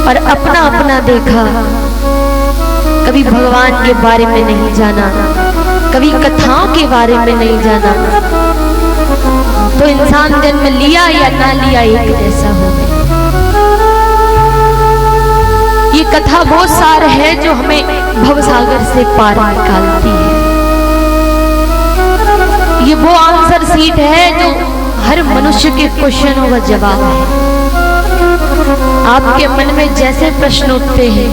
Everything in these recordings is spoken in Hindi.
और अपना अपना देखा, कभी भगवान के बारे में नहीं जाना, कभी कथाओं के बारे में नहीं जाना, तो इंसान जन्म लिया या ना लिया एक जैसा हो गया। ये कथा वो सार है जो हमें भवसागर से पार निकालती है। ये वो आंसर सीट है जो हर मनुष्य के क्वेश्चनों का जवाब है। आपके मन में जैसे प्रश्न उठते हैं,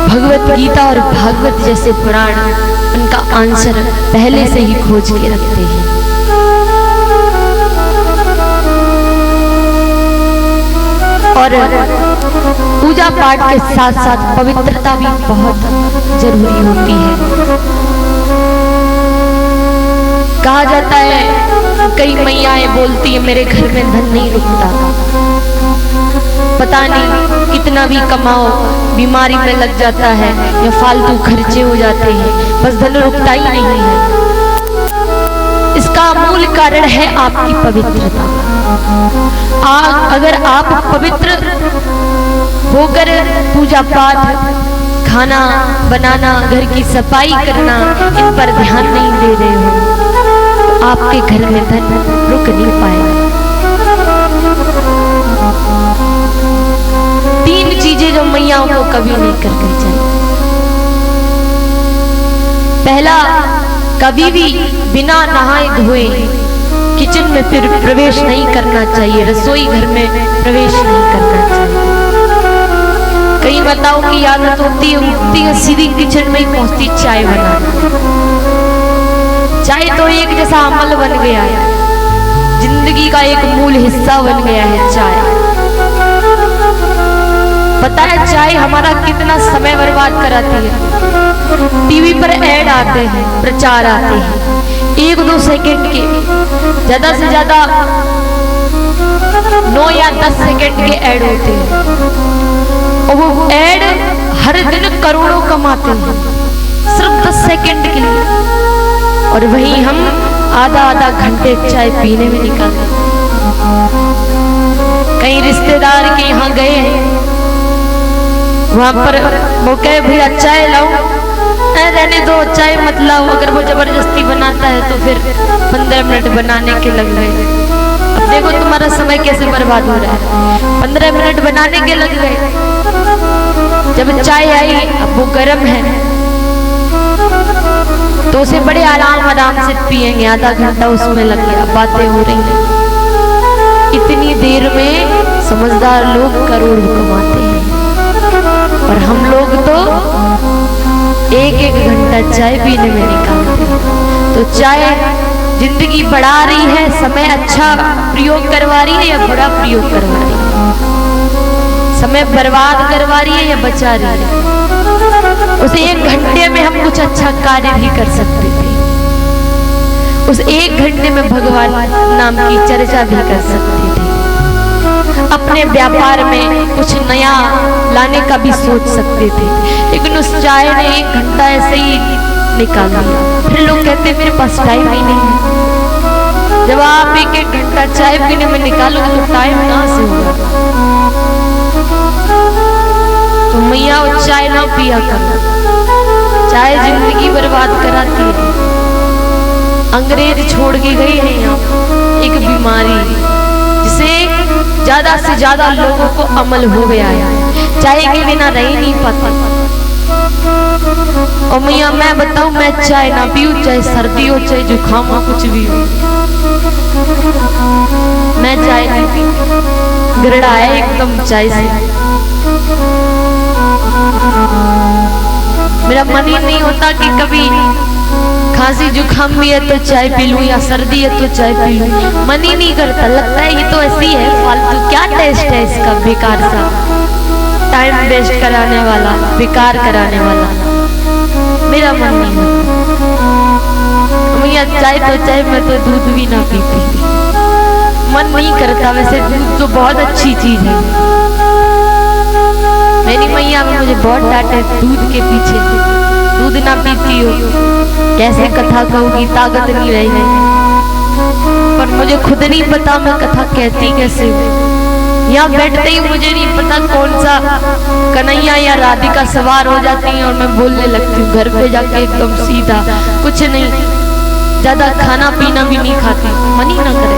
भगवत गीता और भागवत जैसे पुराण उनका आंसर पहले से ही खोज के रखते हैं। और पूजा पाठ के साथ साथ पवित्रता भी बहुत जरूरी होती है। कहा जाता है, कई मैयाएं बोलती है मेरे घर में धन नहीं रुकता, पता नहीं कितना भी कमाओ बीमारी में लग जाता है या फालतू खर्चे हो जाते हैं, बस धन रुकता ही नहीं है। इसका मूल कारण है आपकी पवित्रता। अगर आप पवित्र होकर पूजा पाठ, खाना बनाना, घर की सफाई करना इन पर ध्यान नहीं दे रहे हो, तो आपके घर में धन रुक नहीं पाएगा। 3 चीजें जो मैयाओं को कभी नहीं करनी चाहिए। पहला, कभी भी बिना नहाए धोए किचन में फिर प्रवेश नहीं करना चाहिए, रसोई घर में प्रवेश नहीं करना चाहिए। कई बताओ की आदत होती है, उठती है सीधी किचन में ही पहुंचती चाय बनाना। चाय तो एक जैसा अमल बन गया है, जिंदगी का एक मूल हिस्सा बन गया है चाय। पता है चाय हमारा कितना समय बर्बाद कराती है। टीवी पर ऐड आते हैं, प्रचार आते हैं, 1-2 सेकंड के, ज्यादा से ज्यादा 9 या 10 सेकंड के ऐड होते हैं, और वो ऐड हर दिन करोड़ों कमाते हैं सिर्फ 10 सेकंड के लिए। और वहीं हम आधा घंटे चाय पीने में निकालते। कई रिश्तेदार के यहाँ गए हैं, वहां पर वो कहे भैया चाय लाओ, रहने दो चाय मत लाओ। अगर वो जबरदस्ती बनाता है तो फिर 15 मिनट बनाने के लग गए। अब देखो तुम्हारा समय कैसे बर्बाद हो रहा है, 15 मिनट बनाने के लग गए। जब चाय आई, अब वो गर्म है तो उसे बड़े आराम से पिएंगे, आधा घंटा उसमें लग गया, बातें हो रही हैं। इतनी देर में समझदार लोग करोड़ कमाते हैं, और हम लोग तो 1-1 घंटा चाय पीने में निकालते हैं। तो चाय जिंदगी बढ़ा रही है, समय अच्छा प्रयोग करवा रही है या बुरा प्रयोग करवा रही है, समय बर्बाद करवा रही है या बचा रही है। उस 1 घंटे में हम कुछ अच्छा कार्य भी कर सकते थे, उस 1 घंटे में भगवान नाम की चर्चा भी कर सकते थे, अपने व्यापार में कुछ नया लाने का भी सोच सकते थे। लेकिन उस चाय ने 1 घंटा ऐसे ही निकाल दिया। फिर लोग कहते मेरे पास टाइम ही नहीं है। जब आप 1-1 घंटा चाय पीने में निकालोगे तो टाइम कहाँ से होगा? तो मैया वो चाय ना पिया कर, चाय जिंदगी बर्बाद कराती है। अंग्रेज छोड़ के गए हैं यहाँ एक बीमारी, जिसे ज्यादा से ज्यादा लोगों को अमल हो गया है, चाय के बिना रह नहीं पाता। और मैया मैं बताऊं, मैं चाय ना पीऊं, चाहे सर्दी हो चाहे जुकाम हो, कुछ भी हो, मैं चाय नहीं पी। गिरड़ा है एकदम चाय से। मेरा मन ही नहीं होता कि कभी खांसी जुकाम भी है तो चाय पी लूं, या सर्दी है तो चाय पी लूं, मन ही नहीं करता। लगता है ये तो ऐसी है फालतू, क्या टेस्ट है इसका, बेकार सा, टाइम वेस्ट कराने वाला, बेकार कराने वाला। मेरा मन नहीं होता। भैया चाय तो चाय, मैं तो दूध भी ना पीती, मन नहीं करता। वैसे दूध तो बहुत अच्छी चीज है। मेरी मैया में मुझे बहुत डांटे दूध के पीछे, दूध ना पीती हो, कैसे कथा कहूंगी, ताकत नहीं रही। पर मुझे खुद नहीं पता मैं कथा कहती कैसे हूँ। यहाँ बैठते ही मुझे नहीं पता कौन सा कन्हैया या राधिका सवार हो जाती हैं और मैं बोलने लगती हूँ। घर पे जाके एकदम सीधा, कुछ नहीं, ज्यादा खाना पीना भी नहीं खाती, मन ही ना करे।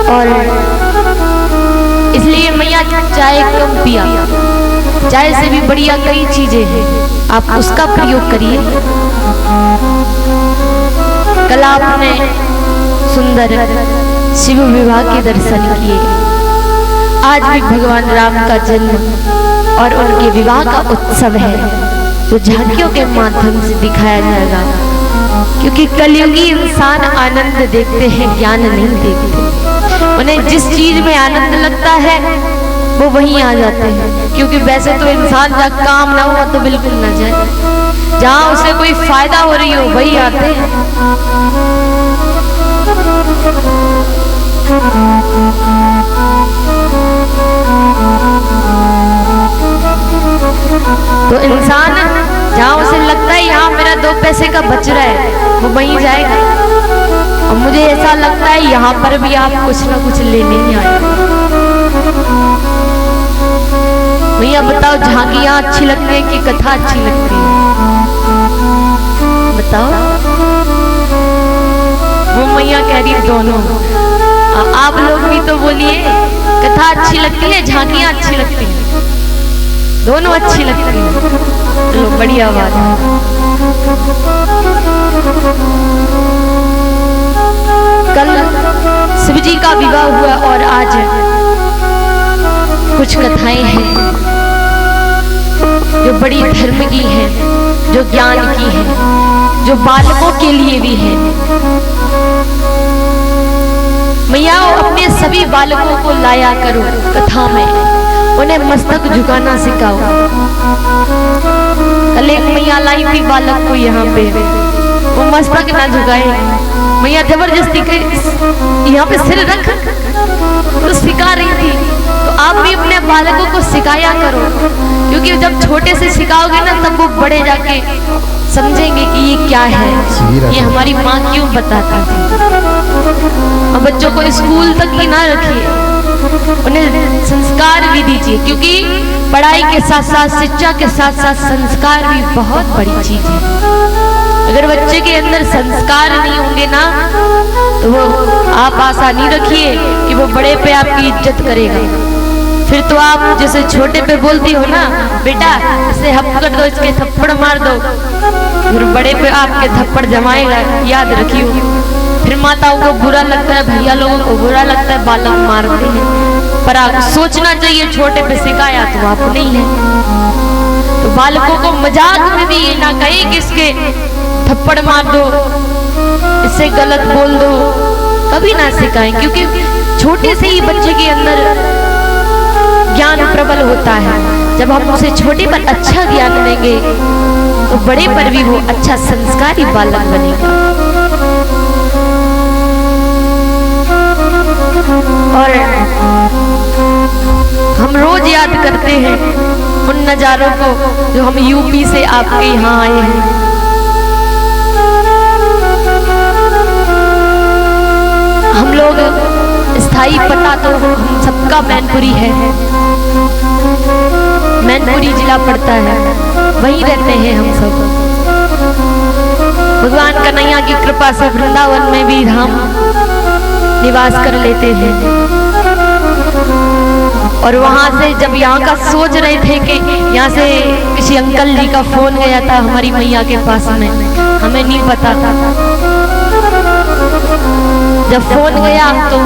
और इसलिए मैया चाय कम पिया, चाय से भी बढ़िया कई चीजें हैं, आप उसका प्रयोग करिए। कल आपने सुंदर शिव विवाह के दर्शन किए, आज भी भगवान राम का जन्म और उनके विवाह का उत्सव है जो झांकियों के माध्यम से दिखाया जाएगा, क्योंकि कलयुगी इंसान आनंद देखते हैं, ज्ञान नहीं देखते। उन्हें जिस चीज में आनंद लगता है वो वहीं आ जाते हैं, क्योंकि वैसे तो इंसान जहाँ काम ना हुआ तो बिल्कुल ना जाए, जहाँ उसे कोई फायदा हो रही हो वही आते हैं। तो इंसान जहाँ उसे लगता है यहाँ मेरा 2 पैसे का बच रहा है वो वहीं जाएगा, और मुझे ऐसा लगता है यहाँ पर भी आप कुछ ना कुछ लेने ही आए। भैया बताओ, झांकियाँ अच्छी लगती है कि कथा अच्छी लगती है? बताओ। वो मैया कह रही है दोनों। आप लोग भी तो बोलिए, कथा अच्छी लगती है, झांकियाँ अच्छी लगती है? दोनों अच्छी लगती है। चलो बढ़िया बात है। कल शिव जी का विवाह हुआ और आज कुछ कथाएं हैं जो बड़ी धर्म की हैं, जो ज्ञान की हैं, जो बालकों के लिए भी हैं। मैया अपने सभी बालकों को लाया करो कथा में, उन्हें मस्तक झुकाना सिखाओ। कल एक मैया लाई थी बालक को यहाँ पे, वो मस्तक ना झुकाए, मैया जबरदस्ती यहाँ पे सिर रख तो सिखा रही थी। तो आप भी अपने बालकों को सिखाया करो, क्योंकि जब छोटे से सिखाओगे ना तब वो बड़े जाके समझेंगे कि ये क्या है, ये हमारी माँ क्यों बताती थी। और बच्चों को स्कूल तक ही ना रखिए, उन्हें संस्कार भी दीजिए, क्योंकि पढ़ाई के साथ साथ, शिक्षा के साथ साथ संस्कार भी बहुत बड़ी चीज है। अगर बच्चे के अंदर संस्कार नहीं होंगे ना तो वो आप आशा नहीं रखिए कि वो बड़े पे आपकी इज्जत करेगा। फिर तो आप जैसे छोटे पे बोलती हो ना, बेटा इसे हपकड़ दो, इसके थप्पड़ मार दो, फिर बड़े पे आपके थप्पड़ जमाएगा, याद रखियो। फिर माताओं को बुरा लगता है, भैया लोगों को बुरा लगता है, बालक मारते हैं, पर आप सोचना चाहिए छोटे पे सिखाया तो आपने ही है। तो बालकों को मजाक में भी ये ना कहे कि इसके थप्पड़ मार दो, इससे गलत बोल दो, कभी ना सिखाएं, क्योंकि छोटे से ही बच्चे के अंदर ज्ञान प्रबल होता है। जब हम उसे छोटे पर अच्छा ज्ञान देंगे तो बड़े पर भी वो अच्छा संस्कारी बालक बनेगा। और हम रोज याद करते हैं उन नजारों को जो हम यूपी से आपके यहाँ आए हैं। हम लोग स्थायी पता तो हम सबका मैनपुरी है, मैनपुरी जिला पड़ता है, वहीं रहते हैं हम सब। भगवान कन्हैया की कृपा से वृंदावन में भी हम निवास कर लेते हैं। और वहां से जब यहाँ का सोच रहे थे कि यहाँ से किसी अंकल जी का फोन गया था हमारी मैया के पास में, हमें नहीं पता था। जब फोन गया तो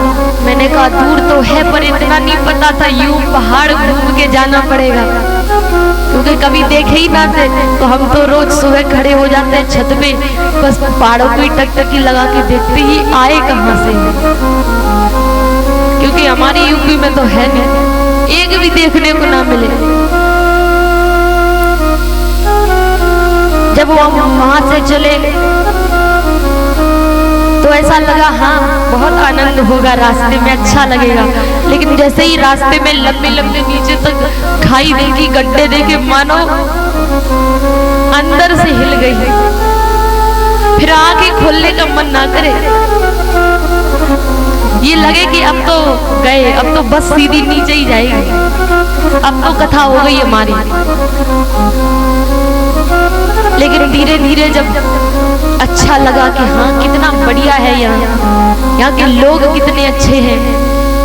मैंने कहा दूर तो है पर इतना नहीं पता था, यूं पहाड़ घूम के जाना पड़ेगा, क्योंकि कभी देखे ही ना थे। तो हम तो रोज सुबह खड़े हो जाते हैं छत पे, बस पहाड़ों की टकटकी लगा के देखते ही आए कहाँ से, क्योंकि हमारी यूपी में तो है नहीं, एक भी देखने को ना मिले। जब वो हम वहां से चले तो तो ऐसा लगा हाँ बहुत आनंद होगा, रास्ते में अच्छा लगेगा। लेकिन जैसे ही रास्ते में लंबे लंबे नीचे तक खाई देखी, गड्ढे देखे, मानो अंदर से हिल गई। फिर आंखें खोलने का मन ना करे, ये लगे कि अब तो गए, अब तो बस सीधी नीचे ही जाएगी, अब तो कथा हो गई हमारी। लेकिन धीरे धीरे जब अच्छा लगा कि हाँ कितना बढ़िया है यहाँ के लोग कितने अच्छे हैं,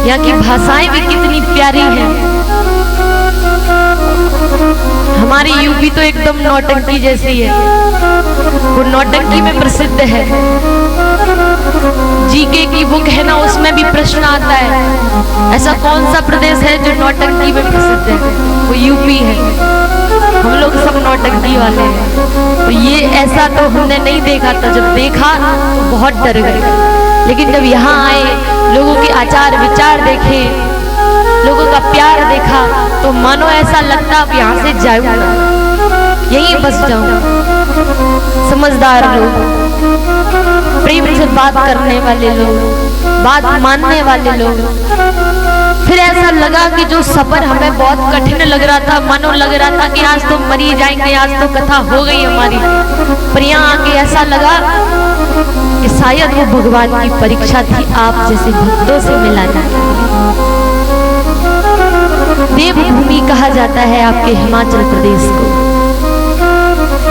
यहाँ की भाषाएं भी कितनी प्यारी हैं। हमारी यूपी तो एकदम नौटंकी जैसी है, वो नौटंकी में प्रसिद्ध है। जीके की बुक है ना, उसमें भी प्रश्न आता है ऐसा कौन सा प्रदेश है जो नौटंकी में प्रसिद्ध है, वो यूपी है। हम लोग सब नौटंकी वाले हैं। तो ये ऐसा तो हमने नहीं देखा था, जब देखा तो बहुत डर गए। लेकिन जब यहाँ आए, लोगों के आचार विचार देखे, लोगों का प्यार देखा, तो मानो ऐसा लगता अब यहाँ से जाऊँ ना, यहीं बस जाऊँ। समझदार लोग, प्रेम से बात करने वाले लोग, बात मानने वाले लोग। फिर ऐसा लगा कि जो सफर हमें बहुत कठिन लग रहा था, मानो लग रहा था कि आज तो मरी जाएंगे, आज तो कथा हो गई हमारी, पर यहाँ आके ऐसा लगा कि शायद वो भगवान की परीक्षा थी आप जैसे भक्तों से मिलाना। देवभूमि कहा जाता है आपके हिमाचल प्रदेश को।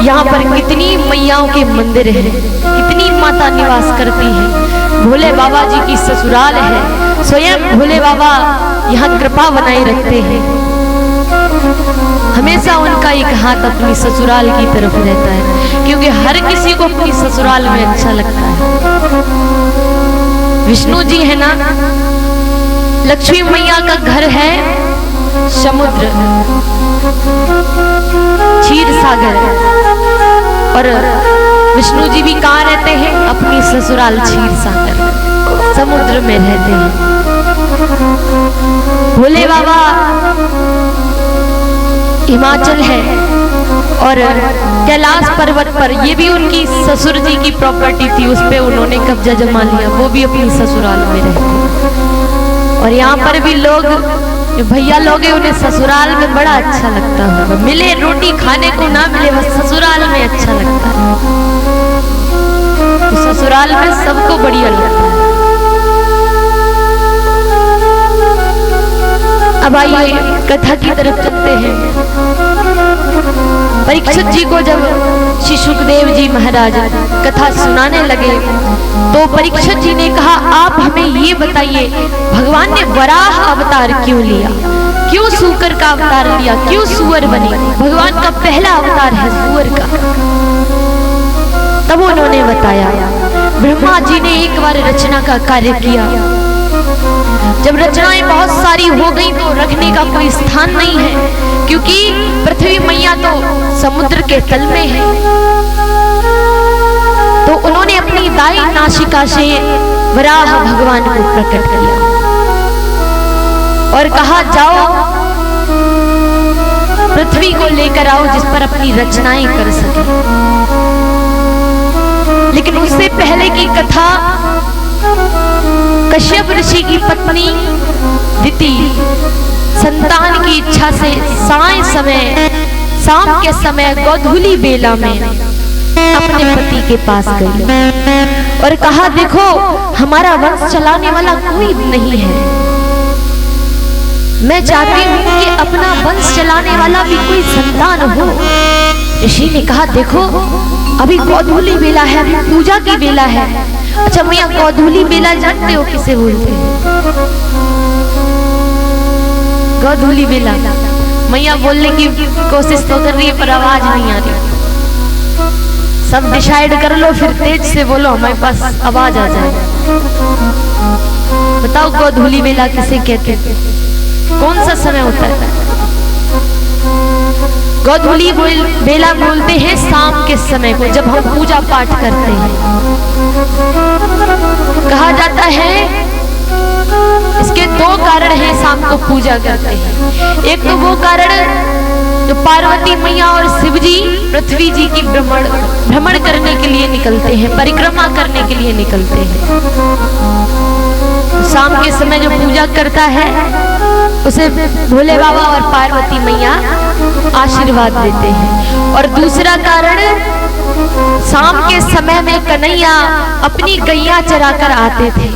यहाँ पर कितनी मैयाओं के मंदिर हैं, कितनी माता निवास करती हैं। भोले बाबा जी की ससुराल है, स्वयं भोले बाबा यहाँ कृपा बनाए रखते हैं। हमेशा उनका एक हाथ अपनी ससुराल की तरफ रहता है, क्योंकि हर किसी को अपनी ससुराल में अच्छा लगता है। विष्णु जी है ना, लक्ष्मी मैया का घर है समुद्र, क्षीर सागर, और विष्णु जी भी कहाँ रहते हैं, अपनी ससुराल क्षीर सागर समुद्र में रहते हैं। भोले बाबा हिमाचल है, और कैलाश पर्वत पर, ये भी उनकी ससुर जी की प्रॉपर्टी थी, उस पे उन्होंने कब्जा जमा लिया, वो भी अपनी ससुराल में रहते हैं। और यहाँ पर भी लोग भैया लोग हैं, उन्हें ससुराल में बड़ा अच्छा लगता है। मिले रोटी खाने को ना मिले, बस ससुराल में अच्छा लगता है। तो ससुराल में सबको बढ़िया लगता है। अब आइए कथा की तरफ चलते हैं। परीक्षित जी को जब श्री सुखदेव जी महाराज कथा सुनाने लगे, तो परीक्षित जी ने कहा आप हमें ये बताइए, भगवान ने वराह अवतार क्यों लिया, क्यों सूकर का अवतार लिया, क्यों सुअर बने? भगवान का पहला अवतार है सुअर का। तब उन्होंने बताया ब्रह्मा जी ने एक बार रचना का कार्य किया, जब रचनाएं बहुत सारी हो गई तो रखने का कोई स्थान नहीं है, क्योंकि पृथ्वी मैया तो समुद्र के तल में है। तो उन्होंने अपनी दाई नासिका से वराह भगवान को प्रकट किया और कहा जाओ पृथ्वी को लेकर आओ जिस पर अपनी रचनाएं कर सके। लेकिन उससे पहले की कथा, कश्यप ऋषि की पत्नी दिति संतान की इच्छा से शाम के समय गोधूली बेला में अपने पति के पास गई और कहा देखो हमारा वंश चलाने वाला कोई नहीं है, मैं चाहती हूँ कि अपना वंश चलाने वाला भी कोई संतान हो। ऋषि ने कहा देखो अभी गोधूली बेला है, अभी पूजा की बेला है। अच्छा मैया गोधूली बेला जानते हो किसे बोलते हैं? गोधूली बेला मैया बोलने की कोशिश तो कर रही है पर आवाज नहीं आ रही। सब डिसाइड कर लो फिर तेज से बोलो, हमारे पास आवाज आ जाए। बताओ गोधूली बेला किसे कहते हैं? कौन सा समय होता है? गोधूली बेला बोलते हैं शाम के समय को, जब हम पूजा पाठ करते हैं। कहा जाता है इसके दो कारण हैं शाम को पूजा करते हैं। एक तो वो कारण जो पार्वती मैया और शिव जी पृथ्वी जी की भ्रमण करने के लिए निकलते हैं, परिक्रमा करने के लिए निकलते हैं। शाम के समय जो पूजा करता है उसे भोले बाबा और पार्वती मैया आशीर्वाद देते हैं। और दूसरा कारण, शाम के समय में कन्हैया अपनी गैया चराकर आते थे,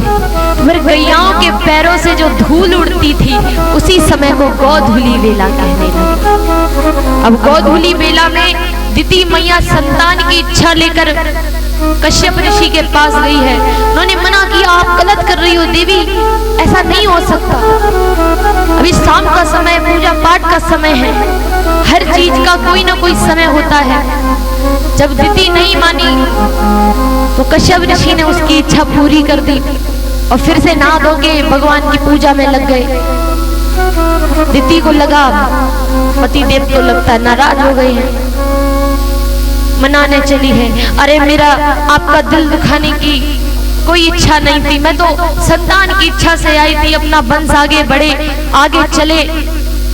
फिर गैयाओं के पैरों से जो धूल उड़ती थी उसी समय को गोधूली बेला कहने लगे। अब गोधूली बेला में दिति मैया संतान की इच्छा लेकर कश्यप ऋषि के पास गई है। उन्होंने मना किया, आप गलत कर रही हो देवी, ऐसा नहीं हो सकता। अभी शाम का समय, पूजा पाठ का समय है, हर चीज का कोई ना कोई समय होता है। जब दिति नहीं मानी तो कश्यप ऋषि ने उसकी इच्छा पूरी कर दी और फिर से नहा धो के भगवान की पूजा में लग गए। दिति को लगा पति देव तो लगता है नाराज हो गए हैं, मनाने चली है। अरे मेरा आपका दिल दुखाने की कोई इच्छा नहीं थी, मैं तो संतान की इच्छा से आई थी, अपना वंश आगे बढ़े, आगे चले।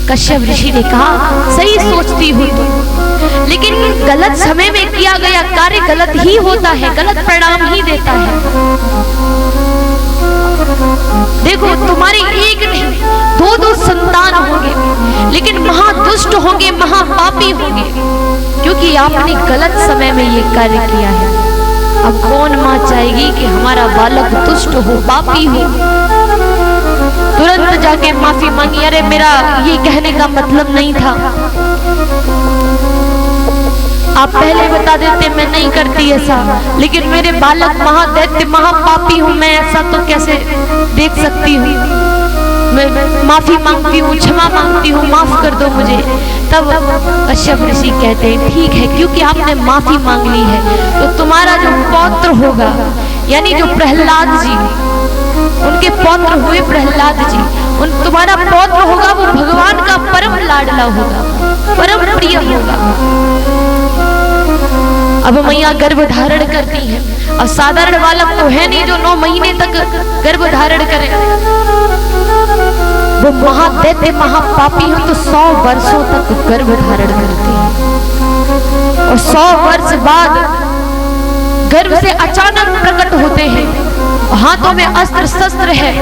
कश्यप ऋषि ने कहा, सही सोचती हो तुम, लेकिन गलत समय में किया गया कार्य गलत ही होता है, गलत परिणाम ही देता है। देखो तुम्हारी एक नहीं दो संतान होंगे, लेकिन महादुष्ट होंगे, महापापी होंगे, क्योंकि आपने गलत समय में ये कार्य किया है। अब कौन माँ चाहेगी कि हमारा बालक दुष्ट हो, पापी हो? तुरंत जाके माफी मांगी, अरे मेरा ये कहने का मतलब नहीं था, आप पहले बता देते, मैं नहीं करती ऐसा, लेकिन मेरे बालक महादैत्य महापापी हूँ, मैं ऐसा तो कैसे देख सकती हूँ, मैं माफी मांगती हूँ, क्षमा मांगती हूँ, माफ कर दो मुझे। तब कश्यप ऋषि कहते हैं, ठीक है, क्योंकि आपने माफी मांग ली है तो तुम्हारा जो पौत्र होगा, यानी जो प्रहलाद जी, उनके पौत्र हुए प्रहलाद जी, तुम्हारा पौत्र होगा, वो भगवान का परम लाडला होगा, परम प्रिय होगा। अब मैया गर्भ धारण करती है, और साधारण बालक तो है नहीं जो 9 महीने तक गर्भ धारण करे। वो महादैत्य महापापी हो तो 100 वर्षों तक गर्भ धारण करती है, और 100 वर्ष बाद गर्भ से अचानक प्रकट होते हैं, हाथों में अस्त्र शस्त्र है,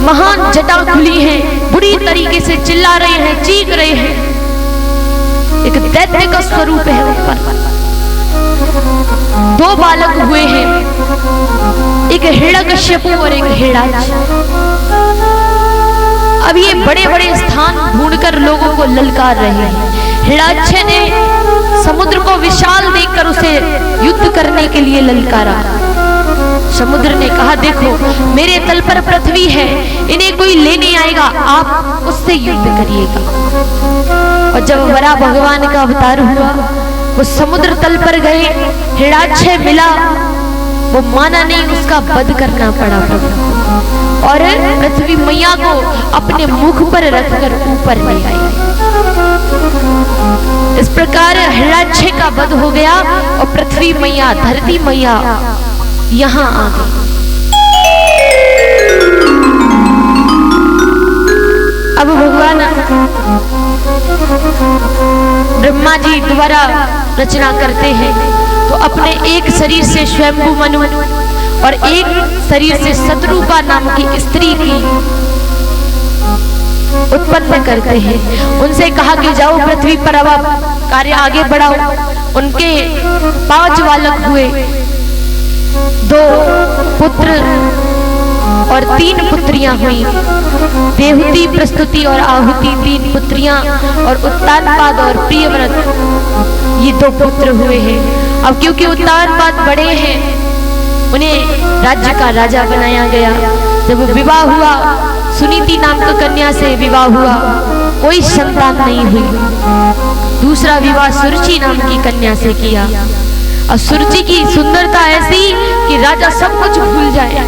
महान जटा खुली है, बुरी तरीके से चिल्ला रहे हैं, चीख रहे हैं, एक दैत्य का स्वरूप है ऊपर। 2 बालक हुए हैं, एक हिरण्यकश्यप और एक हिरण्याक्ष। अब ये बड़े बड़े स्थान ढूंढकर लोगों को ललकार रहे हैं। हिरण्याक्ष ने समुद्र को विशाल देखकर उसे युद्ध करने के लिए ललकारा। समुद्र ने कहा, देखो मेरे तल पर पृथ्वी है, इन्हें कोई लेने आएगा, आप उससे युद्ध करिएगा। और जब बड़ा भगवान का अवतार हुआ, वो समुद्र तल पर गए, हिरण्याक्ष मिला, वो माना नहीं, उसका वध करना पड़ा और पृथ्वी मैया को अपने मुख पर रखकर ऊपर ले आई। इस प्रकार हिरण्याक्ष का वध हो गया और पृथ्वी मैया, धरती मैया यहाँ आ गई। अब भगवान ब्रह्मा जी द्वारा रचना करते हैं, तो अपने एक शरीर से स्वयंभू मनु और एक शरीर से शत्रुपा नाम की स्त्री की उत्पन्न करते हैं। उनसे कहा कि जाओ पृथ्वी पर अब कार्य आगे बढ़ाओ। उनके 5 बालक हुए, 2 पुत्र और 3 पुत्रियां हुई। देवहूति, प्रस्तुति और आहुति 3 पुत्रियां, और उत्तानपाद और प्रियव्रत ये 2 पुत्र हुए हैं। अब क्योंकि उत्तानपाद बड़े हैं, उन्हें राज्य का राजा बनाया गया। जब विवाह हुआ, सुनीति नाम की कन्या से विवाह हुआ, कोई संतान नहीं हुई। दूसरा विवाह सुरुचि नाम की कन्या से किया, और सुरुचि की सुंदरता ऐसी कि राजा सब कुछ भूल जाए।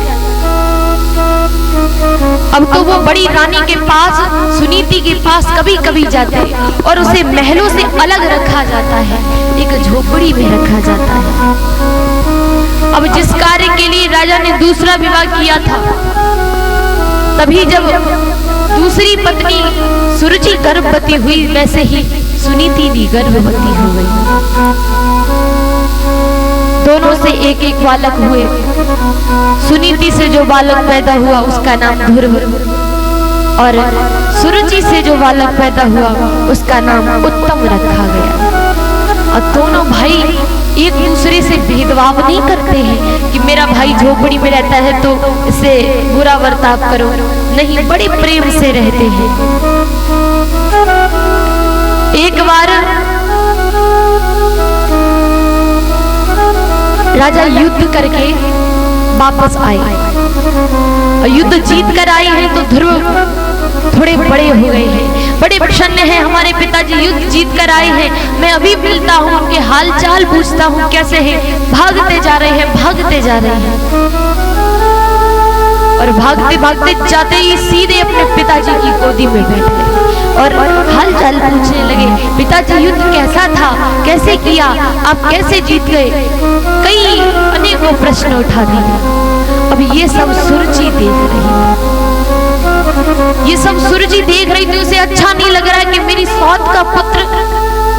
अब तो वो बड़ी रानी के पास, सुनीति के पास कभी कभी जाते और उसे महलों से अलग रखा जाता है, एक झोपड़ी में रखा जाता है। अब जिस कार्य के लिए राजा ने दूसरा विवाह किया था, तभी जब दूसरी पत्नी सुरुचि गर्भवती हुई, वैसे ही सुनीति भी गर्भवती हो गई। दोनों से एक एक बालक हुए। सुनीति से जो बालक पैदा हुआ उसका नाम ध्रुव, और सुरुचि से जो बालक पैदा हुआ उसका नाम उत्तम रखा गया। और दोनों भाई एक दूसरे से भेदभाव नहीं करते हैं कि मेरा भाई झोपड़ी में रहता है तो इसे बुरा बर्ताव करो, नहीं, बड़े प्रेम से रहते हैं। एक बार राजा युद्ध करके वापस आए और युद्ध जीत कर आए हैं तो ध्रुव थोड़े बड़े हो गए हैं, बड़े प्रसन्न हैं, हमारे पिताजी युद्ध जीत कर आए हैं। मैं अभी मिलता हूँ, उनके हाल चाल पूछता हूँ कैसे हैं। भागते जा रहे हैं, भागते जा रहे हैं, और भागते भागते जाते ही सीधे अपने पिताजी की गोदी में बैठ गए और हाल चाल पूछने लगे। पिताजी युद्ध कैसा था, कैसे किया, आप कैसे जीत गए, कई अनेकों प्रश्न उठा दिए। अब ये सब सुरुचि देख रही थी, ये सब सुरुचि देख रही थी। उसे अच्छा नहीं लग रहा है कि मेरी सौत का पुत्र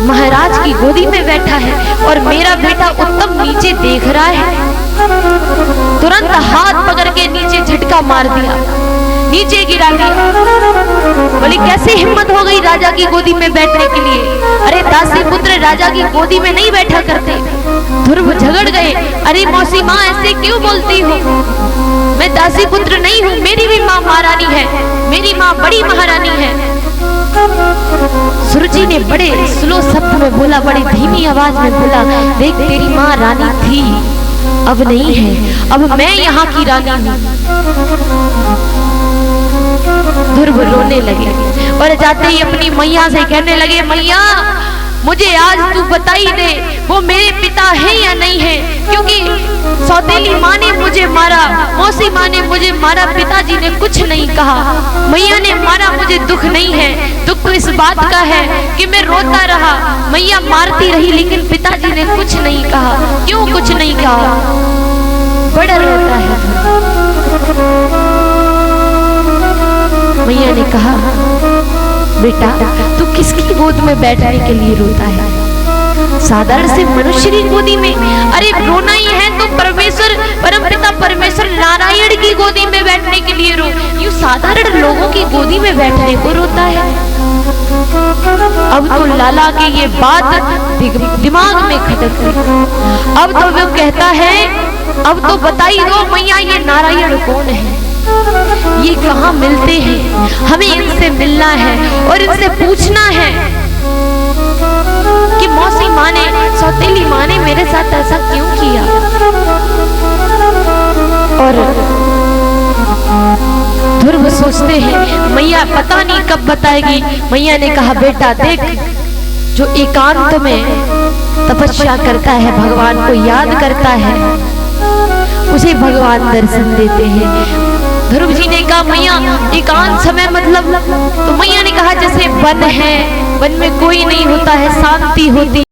महाराज की गोदी में बैठा है और मेरा बेटा उत्तम नीचे देख रहा है। तुरंत हाथ पकड़ के नीचे झटका मार दिया, नीचे गिरा दिया। बोली कैसे हिम्मत हो गई राजा की गोदी में बैठने के लिए? अरे दासी पुत्र राजा की गोदी में नहीं बैठा करते। ध्रुव झगड़ गए, अरे मौसी माँ ऐसे क्यों बोलती हो, मैं दासी पुत्र नहीं हूँ, मेरी भी माँ महारानी है, मेरी माँ बड़ी महारानी है। सुरुचि ने बड़े स्लो शब्द में बोला, बड़ी धीमी आवाज में बोला, देख तेरी माँ रानी थी, अब नहीं है, अब मैं यहाँ की रानी हूँ। ध्रुव रोने लगे और जाते ही अपनी मैया से कहने लगे, मैया मुझे आज तू बताई दे वो मेरे पिता है या नहीं है, क्योंकि सौतेली माँ ने मुझे मारा, मौसी माँ ने मुझे मारा, पिताजी ने कुछ नहीं कहा, मैया ने मारा, मुझे दुख नहीं है। दुख तो इस बात का है कि मैं रोता रहा, मैया मारती रही लेकिन पिताजी ने कुछ नहीं कहा। क्यों कुछ नहीं कहा? बड़ा रोता है। मैया ने कहा, बेटा तू किसकी गोद में बैठने के लिए रोता है? साधारण से मनुष्य की गोदी में? अरे रोना ही है तो परमेश्वर, परमपिता परमेश्वर नारायण की गोदी में बैठने के लिए रो, यूं साधारण लोगों की गोदी में बैठने को रोता है। अब तो लाला की ये बात दिमाग में खटक गई। अब तो वो कहता है, अब तो बताई दो मैया ये नारायण कौन है, ये कहाँ मिलते हैं, हमें इनसे मिलना है और इनसे पूछना है कि मौसी माँ ने, सौतेली माँ ने मेरे साथ ऐसा क्यों किया। और ध्रुव सोचते हैं मैया पता नहीं कब बताएगी। मैया ने कहा, बेटा देख, जो एकांत में तपस्या करता है, भगवान को याद करता है, उसे भगवान दर्शन देते हैं। ध्रुव जी ने कहा, मैया एकांत समय मतलब? तो मैया ने कहा, जैसे वन है, वन में कोई नहीं होता है, शांति होती